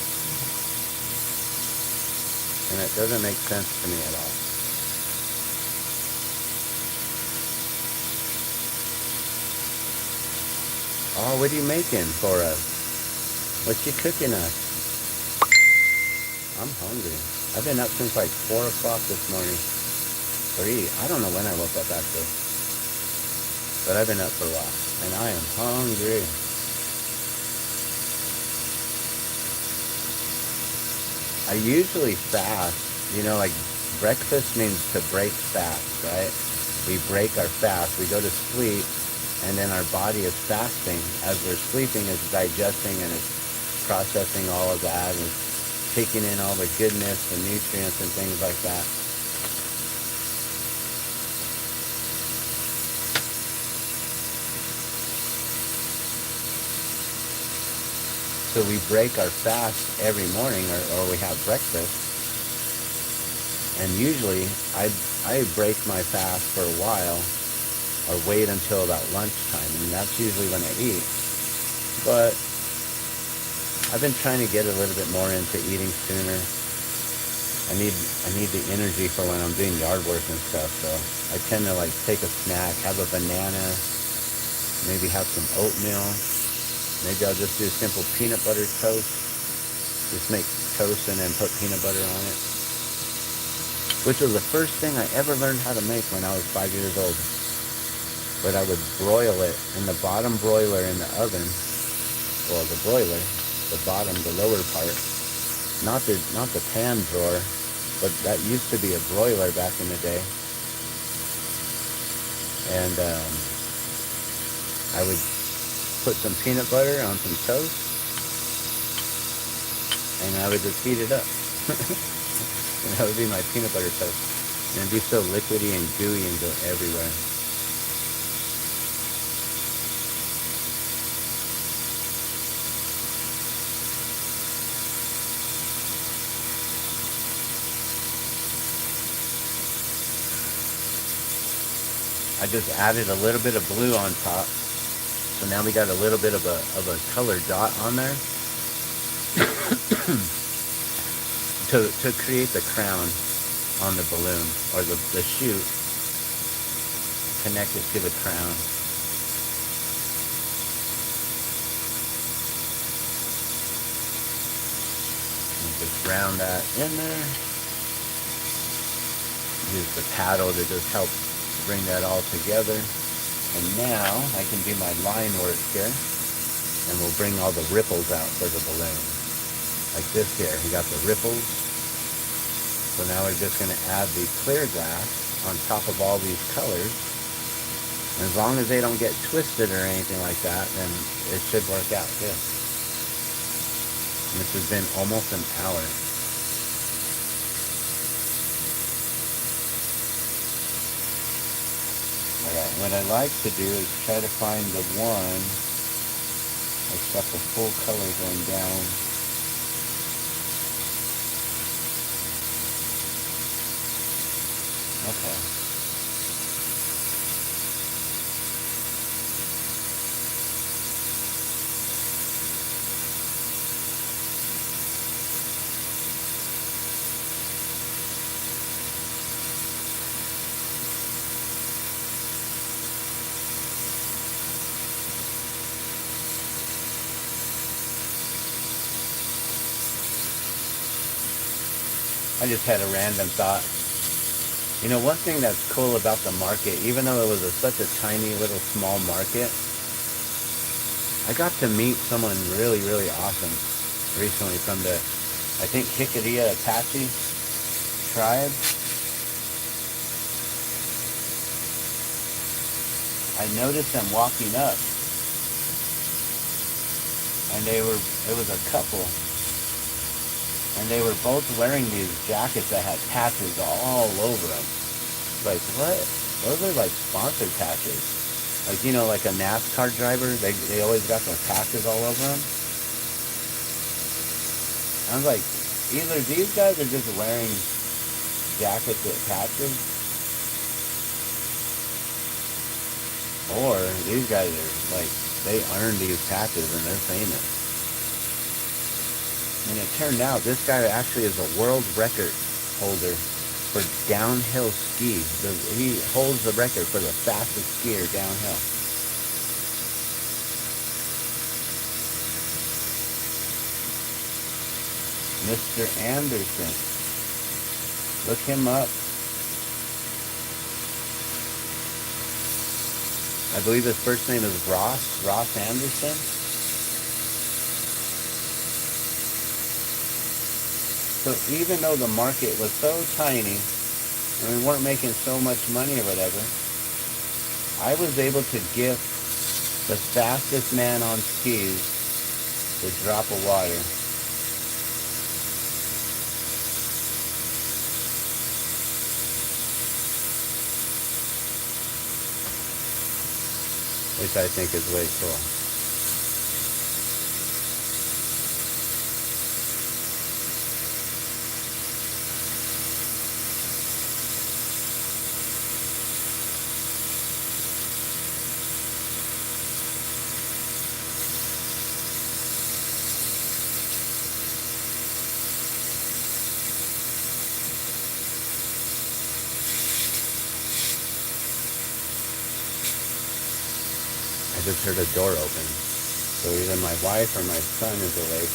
And it doesn't make sense to me at all. Oh, what are you making for us? What you cooking us? I'm hungry. I've been up since like 4 o'clock this morning. 3. I don't know when I woke up actually. But I've been up for a while. And I am hungry. I usually fast. You know, like breakfast means to break fast, right? We break our fast. We go to sleep. And then our body is fasting. As we're sleeping, it's digesting and it's processing all of that. And it's taking in all the goodness and nutrients and things like that. So we break our fast every morning, or we have breakfast. And usually, I break my fast for a while, or wait until about lunchtime, and that's usually when I eat. But I've been trying to get a little bit more into eating sooner. I need the energy for when I'm doing yard work and stuff, so I tend to like take a snack, have a banana, maybe have some oatmeal, Maybe I'll just do simple peanut butter toast. Just make toast and then put peanut butter on it. Which was the first thing I ever learned how to make when I was 5 years old. But I would broil it in the bottom broiler in the oven. Well, the broiler, the bottom, the lower part. Not the pan drawer, but that used to be a broiler back in the day. And I would put some peanut butter on some toast, and I would just heat it up. And that would be my peanut butter toast. And it'd be so liquidy and gooey and go everywhere. I just added a little bit of blue on top. So now we got a little bit of a colored dot on there to create the crown on the balloon, or the chute, connect it to the crown. And just round that in there. Use the paddle to just help bring that all together. And now I can do my line work here, and we'll bring all the ripples out for the balloon. Like this here, we got the ripples. So now we're just going to add the clear glass on top of all these colors. And as long as they don't get twisted or anything like that, then it should work out good. And this has been almost an hour. Alright, what I like to do is try to find the one that's got the full color going down. Okay. I just had a random thought. You know, one thing that's cool about the market, even though it was such a tiny little small market, I got to meet someone really, really awesome recently from the, I think, Jicarilla Apache tribe. I noticed them walking up, and it was a couple. And they were both wearing these jackets that had patches all over them. Like, what? Those are like sponsored patches. Like, you know, like a NASCAR driver, they always got those patches all over them. I was like, either these guys are just wearing jackets with patches, or these guys are like, they earned these patches and they're famous. And it turned out this guy actually is a world record holder for downhill ski. He holds the record for the fastest skier downhill. Mr. Anderson. Look him up. I believe his first name is Ross Anderson. So even though the market was so tiny, and we weren't making so much money or whatever, I was able to gift the fastest man on skis the drop of water. Which I think is way cool. I just heard a door open. So either my wife or my son is awake.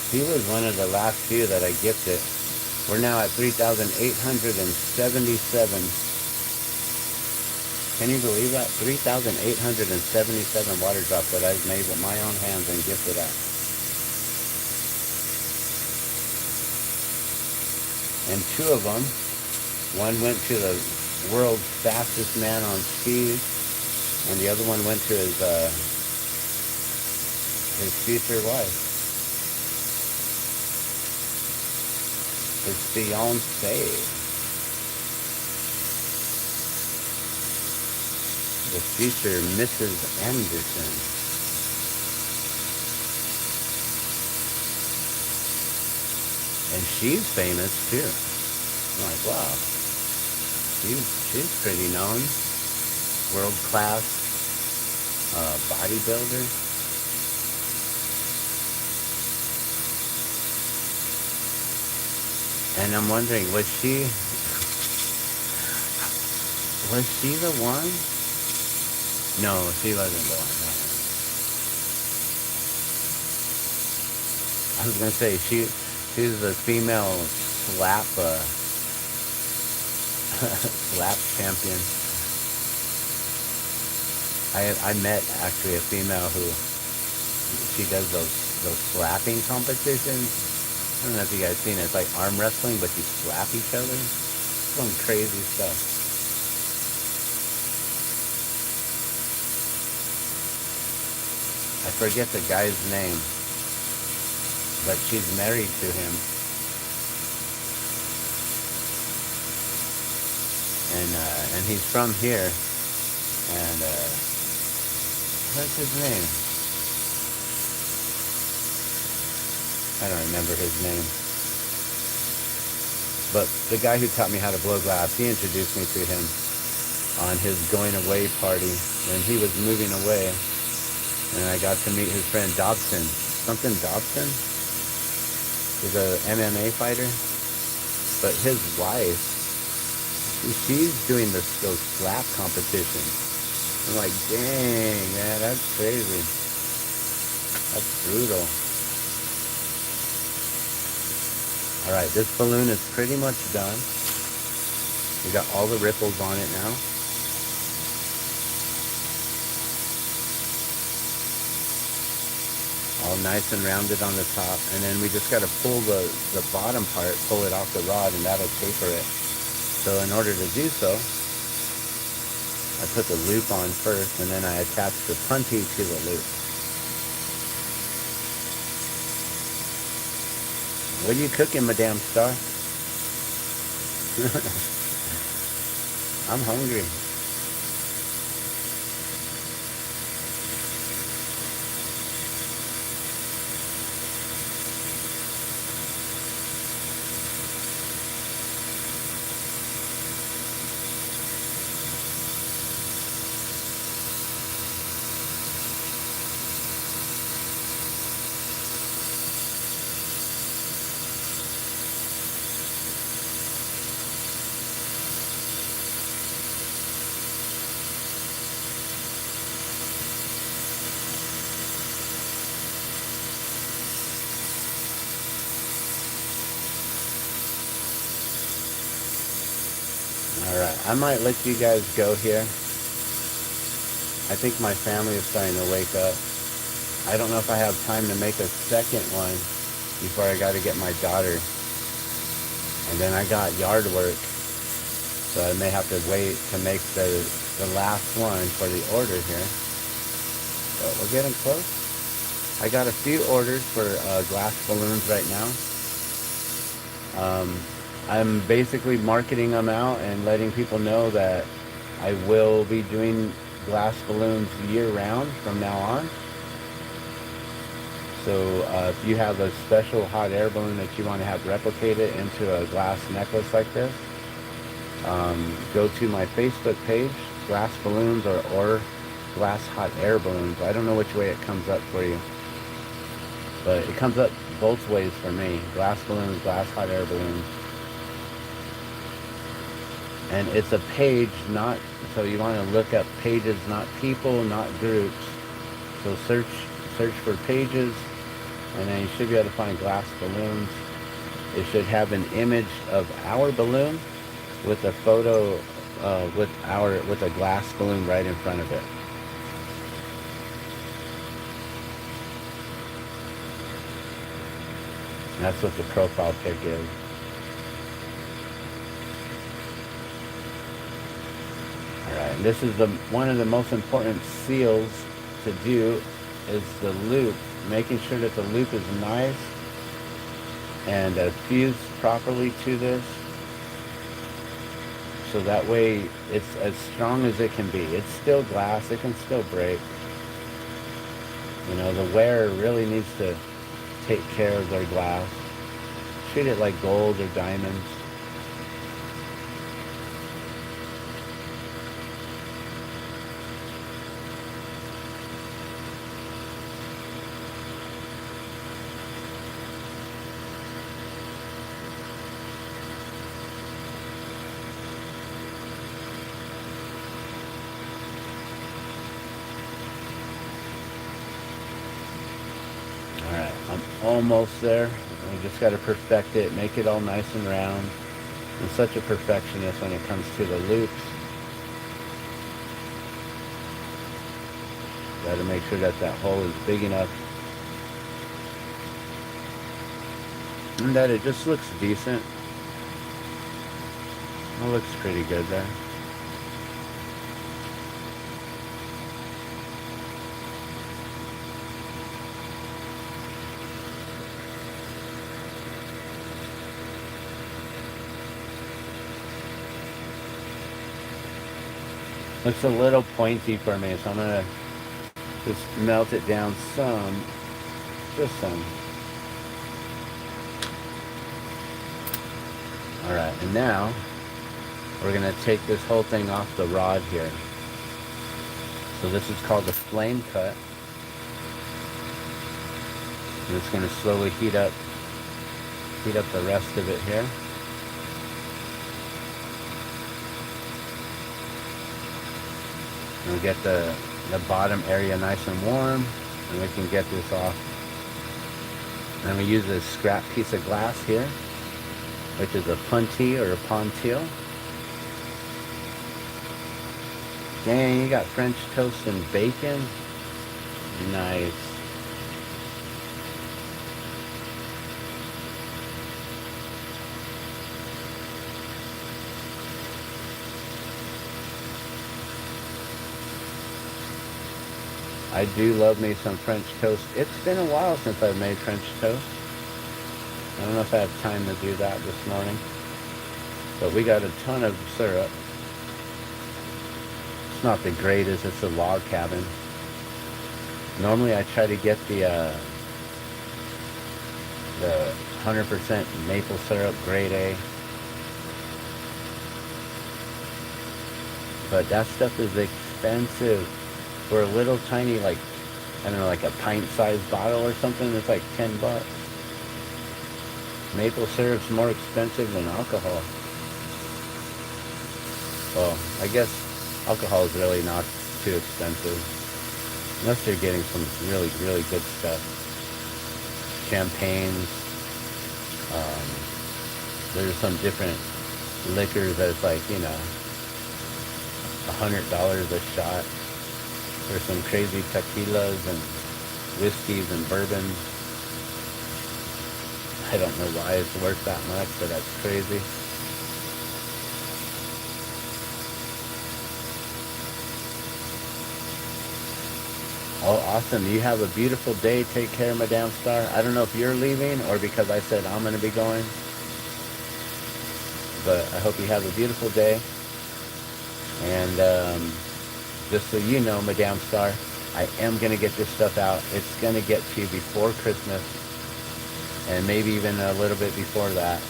He was one of the last few that I gifted. We're now at 3,877. Can you believe that? 3,877 water drops that I've made with my own hands and gifted out. And two of them, one went to the world's fastest man on skis, and the other one went to his future wife. His fiancée. The future Mrs. Anderson. And she's famous too. I'm like, wow. She's pretty known. World class bodybuilder. And I'm wondering, was she the one? No, she wasn't the one. No. I was gonna say she's the female slap slap champion. I met actually a female who she does those slapping competitions. I don't know if you guys seen it. It's like arm wrestling, but you slap each other. Some crazy stuff. I forget the guy's name, but she's married to him. And he's from here. And what's his name? I don't remember his name. But the guy who taught me how to blow glass, he introduced me to him on his going away party when he was moving away. And I got to meet his friend Dobson. Something Dobson? He's a MMA fighter. But his wife, she's doing those slap competitions. I'm like, dang, man, that's crazy. That's brutal. Alright, this balloon is pretty much done. We got all the ripples on it now. All nice and rounded on the top. And then we just got to pull the bottom part, pull it off the rod, and that'll taper it. So in order to do so, I put the loop on first, and then I attach the puntee to the loop. What are you cooking, Madame Star? I'm hungry. Alright, I might let you guys go here. I think my family is starting to wake up. I don't know if I have time to make a second one before I got to get my daughter. And then I got yard work. So I may have to wait to make the last one for the order here. But we're getting close. I got a few orders for glass balloons right now. I'm basically marketing them out and letting people know that I will be doing glass balloons year round from now on. So if you have a special hot air balloon that you want to have replicated into a glass necklace like this, go to my Facebook page, Glass Balloons or Glass Hot Air Balloons. I don't know which way it comes up for you, but it comes up both ways for me. Glass balloons, glass hot air balloons. And it's a page, not, so you want to look up pages, not people, not groups. So search for pages, and then you should be able to find glass balloons. It should have an image of our balloon with a photo with a glass balloon right in front of it. And that's what the profile pic is. Alright, and this is one of the most important seals to do is the loop. Making sure that the loop is nice and fused properly to this. So that way it's as strong as it can be. It's still glass, it can still break. You know, the wearer really needs to take care of their glass. Treat it like gold or diamonds. Alright, I'm almost there. We just got to perfect it, make it all nice and round. I'm such a perfectionist when it comes to the loops. Got to make sure that hole is big enough and that it just looks decent. It looks pretty good there. Looks a little pointy for me, so I'm going to just melt it down some, just some. Alright, and now we're going to take this whole thing off the rod here. So this is called the flame cut. And it's going to slowly heat up the rest of it here. We'll get the bottom area nice and warm, and we can get this off. And we use a scrap piece of glass here, which is a puntee or a pontil. Dang, you got French toast and bacon? Nice. I do love me some French toast. It's been a while since I've made French toast. I don't know if I have time to do that this morning. But we got a ton of syrup. It's not the greatest, it's a log cabin. Normally I try to get the 100% maple syrup, grade A. But that stuff is expensive. For a little tiny, like, I don't know, like a pint-sized bottle or something, it's like $10. Maple syrup's more expensive than alcohol. Well, I guess alcohol is really not too expensive. Unless you're getting some really, really good stuff. Champagnes. There's some different liquors that's like, you know, $100 a shot. There's some crazy tequilas and whiskeys and bourbons. I don't know why it's worth that much, but that's crazy. Oh, awesome. You have a beautiful day. Take care, Madame Star. I don't know if you're leaving or because I said I'm going to be going. But I hope you have a beautiful day. And just so you know, Madame Star, I am going to get this stuff out. It's going to get to you before Christmas, and maybe even a little bit before that.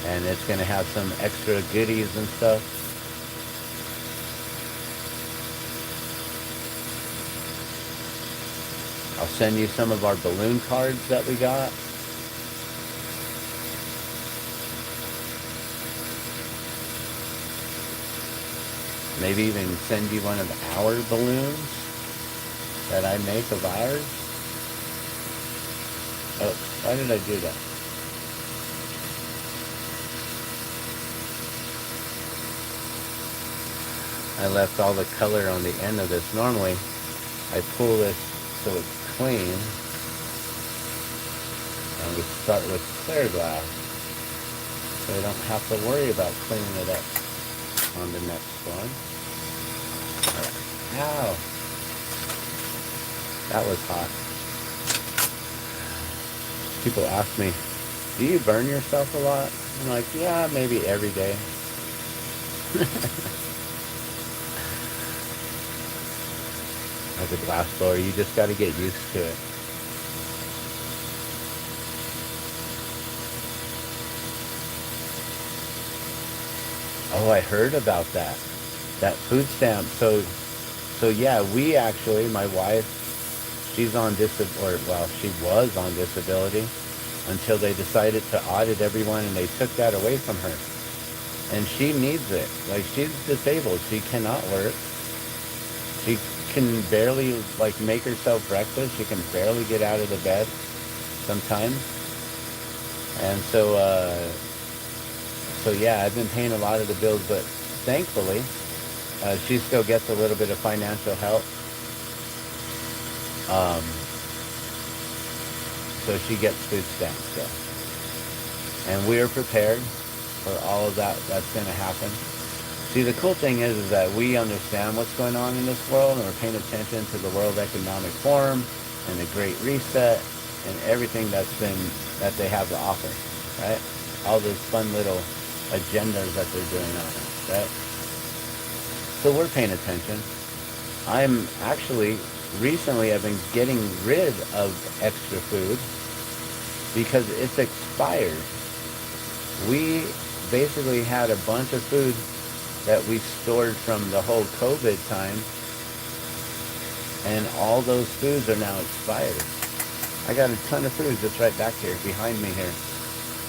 And it's going to have some extra goodies and stuff. I'll send you some of our balloon cards that we got. Maybe even send you one of our balloons that I make of ours. Oh, why did I do that? I left all the color on the end of this. Normally, I pull this so it's clean. And we start with clear glass, so I don't have to worry about cleaning it up on the next one. Alright. Ow! That was hot. People ask me, do you burn yourself a lot? I'm like, yeah, maybe every day. As a glass blower, you just got to get used to it. Oh, I heard about that. That food stamp. So yeah, we actually, my wife, she's on she was on disability until they decided to audit everyone and they took that away from her. And she needs it. Like, she's disabled. She cannot work. She can barely, like, make herself breakfast. She can barely get out of the bed sometimes. And so yeah, I've been paying a lot of the bills, but thankfully, she still gets a little bit of financial help. So she gets food stamps still. And we're prepared for all of that that's going to happen. See, the cool thing is that we understand what's going on in this world, and we're paying attention to the World Economic Forum and the Great Reset and everything that they have to offer, right? All those fun little agendas that they're doing on us, right? So we're paying attention. I'm actually, recently I've been getting rid of extra food because it's expired. We basically had a bunch of food that we stored from the whole COVID time, and all those foods are now expired. I got a ton of food just right back here, behind me here,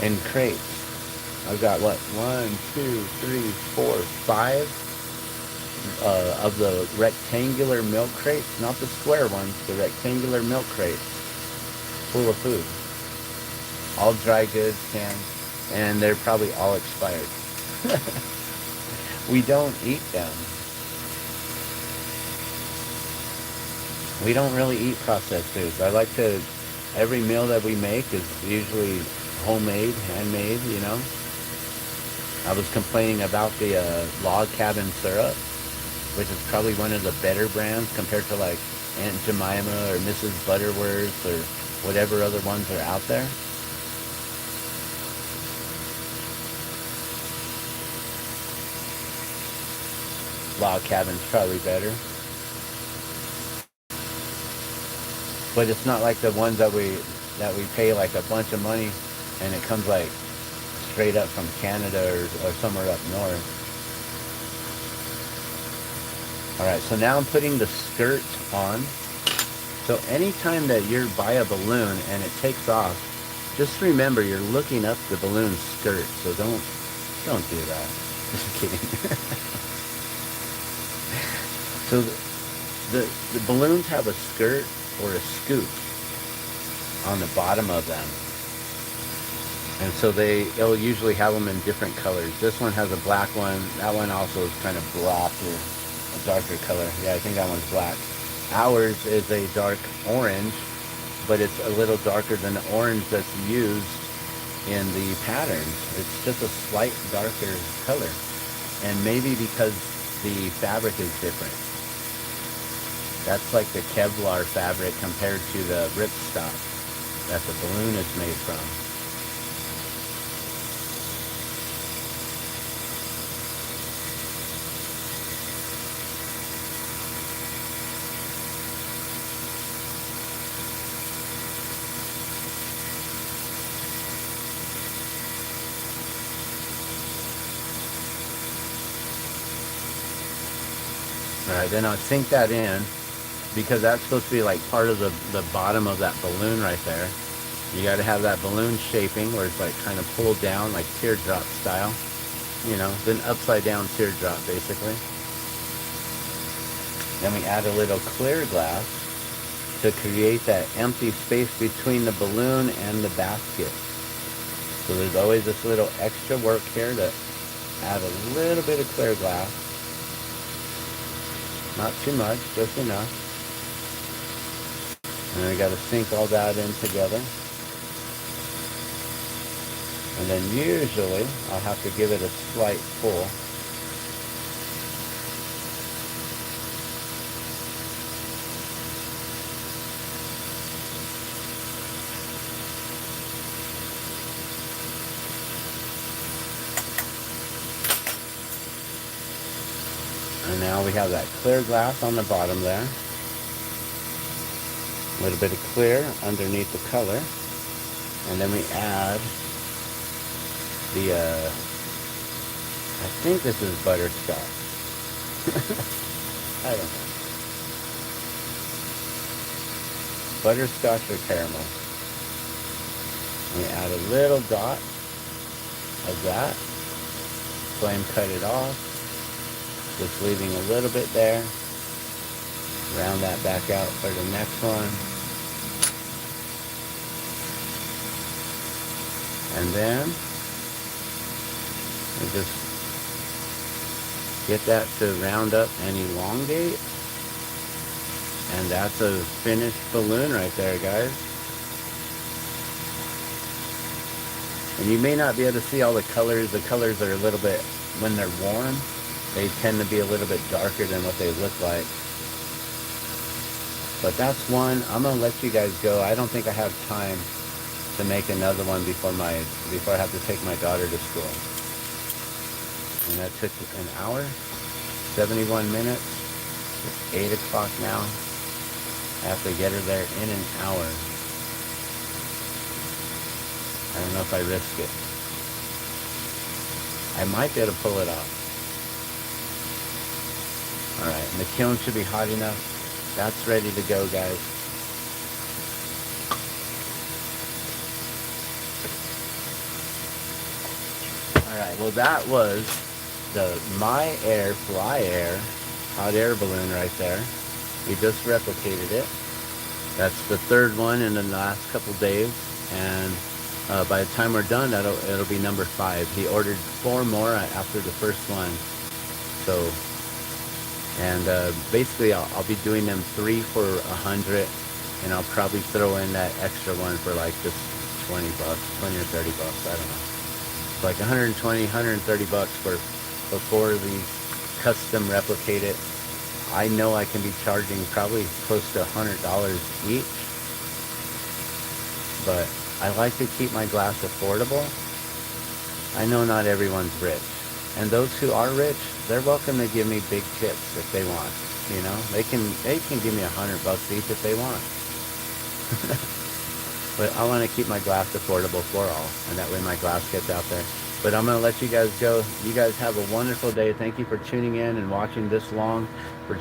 in crates. I've got, what, 1, 2, 3, 4, 5 of the rectangular milk crates, not the square ones, the rectangular milk crates, full of food. All dry goods, canned, and they're probably all expired. We don't eat them. We don't really eat processed foods. Every meal that we make is usually homemade, handmade, you know. I was complaining about the log cabin syrup, which is probably one of the better brands compared to like Aunt Jemima or Mrs. Butterworth or whatever other ones are out there. Log cabin's probably better. But it's not like the ones that we pay like a bunch of money and it comes like straight up from Canada or somewhere up north. Alright, so now I'm putting the skirt on. So anytime that you're by a balloon and it takes off, just remember you're looking up the balloon skirt. So don't do that. Just kidding. So the balloons have a skirt or a scoop on the bottom of them. And so they'll usually have them in different colors. This one has a black one. That one also is kind of black or a darker color. Yeah, I think that one's black. Ours is a dark orange, but it's a little darker than the orange that's used in the patterns. It's just a slight darker color. And maybe because the fabric is different. That's like the Kevlar fabric compared to the ripstop that the balloon is made from. All right, then I'll sink that in, because that's supposed to be like part of the bottom of that balloon right there. You got to have that balloon shaping where it's like kind of pulled down, like teardrop style. You know, then upside down teardrop basically. Then we add a little clear glass to create that empty space between the balloon and the basket. So there's always this little extra work here to add a little bit of clear glass. Not too much, just enough. And then we got to sink all that in together. And then usually I'll have to give it a slight pull. And now we have that clear glass on the bottom there. A little bit of clear underneath the color. And then we add the, I think this is butterscotch. I don't know. Butterscotch or caramel. And we add a little dot of that. Flame cut it off. Just leaving a little bit there. Round that back out for the next one. And then we just get that to round up and elongate. And that's a finished balloon right there, guys. And you may not be able to see all the colors. The colors are a little bit, when they're warm, they tend to be a little bit darker than what they look like. But that's one. I'm going to let you guys go. I don't think I have time to make another one before I have to take my daughter to school. And that took an hour, 71 minutes. It's 8 o'clock now. I have to get her there in an hour. I don't know if I risk it. I might be able to pull it off. Alright, and the kiln should be hot enough. That's ready to go, guys. Alright, well that was the Myair Flyair hot air balloon right there. We just replicated it. That's the third one in the last couple days, and by the time we're done, it'll be number 5. He ordered 4 more after the first one. So, and basically I'll be doing them 3 for $100, and I'll probably throw in that extra one for like just 20 bucks, 20 or 30 bucks, I don't know. It's like 120, 130 bucks for 4 of these custom replicated. I know I can be charging probably close to $100 each, but I like to keep my glass affordable. I know not everyone's rich, and those who are rich, they're welcome to give me big tips if they want. You know, they can give me $100 each if they want. But I want to keep my glass affordable for all, and that way my glass gets out there. But I'm going to let you guys go. You guys have a wonderful day. Thank you for tuning in and watching this long, for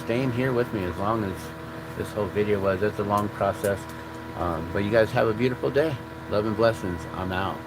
staying here with me as long as this whole video was. It's a long process. But you guys have a beautiful day. Love and blessings. I'm out.